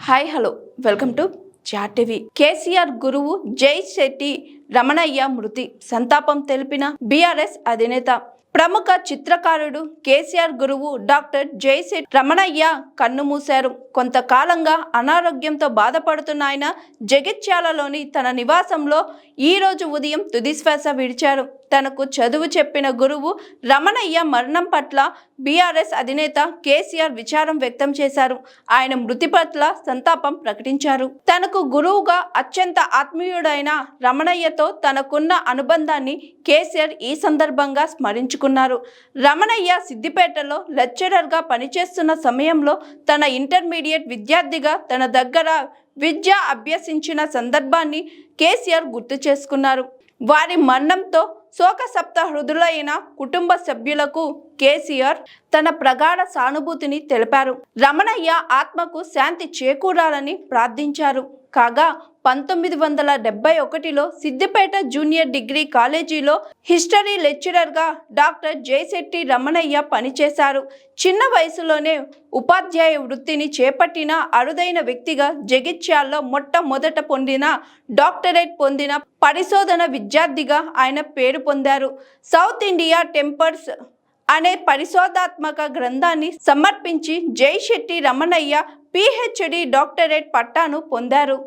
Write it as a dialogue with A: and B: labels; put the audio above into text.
A: Hi hello welcome to chat TV. KCR గురువు జైశెట్టి రమణయ్య మృతి సంతాపం తెలిపిన బీఆర్ఎస్ అధినేత. ప్రముఖ చిత్రకారుడు కేసీఆర్ గురువు డాక్టర్ జైశెట్టి రమణయ్య కన్నుమూశారు. కొంతకాలంగా అనారోగ్యంతో బాధపడుతున్న ఆయన జగిత్యాలలోని తన నివాసంలో ఈ రోజు ఉదయం తుదిశ్వాస విడిచారు. తనకు చదువు చెప్పిన గురువు రమణయ్య మరణం పట్ల బీఆర్ఎస్ అధినేత కేసీఆర్ విచారం వ్యక్తం చేశారు. ఆయన మృతి పట్ల సంతాపం ప్రకటించారు. తనకు గురువుగా అత్యంత ఆత్మీయుడైన రమణయ్యతో తనకున్న అనుబంధాన్ని కేసీఆర్ ఈ సందర్భంగా స్మరించుకున్నారు. రమణయ్య సిద్దిపేటలో లెక్చరర్గా పనిచేస్తున్న సమయంలో తన ఇంటర్మీడియట్ విద్యార్థిగా తన దగ్గర విద్య అభ్యసించిన సందర్భాన్ని కేసీఆర్ గుర్తు చేసుకున్నారు. వారి మరణంతో శోకసప్త హృదులైన కుటుంబ సభ్యులకు కేసీఆర్ తన ప్రగాఢ సానుభూతిని తెలిపారు. రమణయ్య ఆత్మకు శాంతి చేకూరాలని ప్రార్థించారు. కాగా 1971లో సిద్దిపేట జూనియర్ డిగ్రీ కాలేజీలో హిస్టరీ లెక్చరర్గా డాక్టర్ జైశెట్టి రమణయ్య పనిచేశారు. చిన్న వయసులోనే ఉపాధ్యాయ వృత్తిని చేపట్టిన అరుదైన వ్యక్తిగా జగిత్యాల్లో మొట్టమొదట పొందిన డాక్టరేట్ పొందిన పరిశోధన విద్యార్థిగా ఆయన పేరు పొందారు. సౌత్ ఇండియా టెంపర్స్ అనే పరిశోధాత్మక గ్రంథాన్ని సమర్పించి జైశెట్టి రమణయ్య PhD డాక్టరేట్ పట్టాను పొందారు.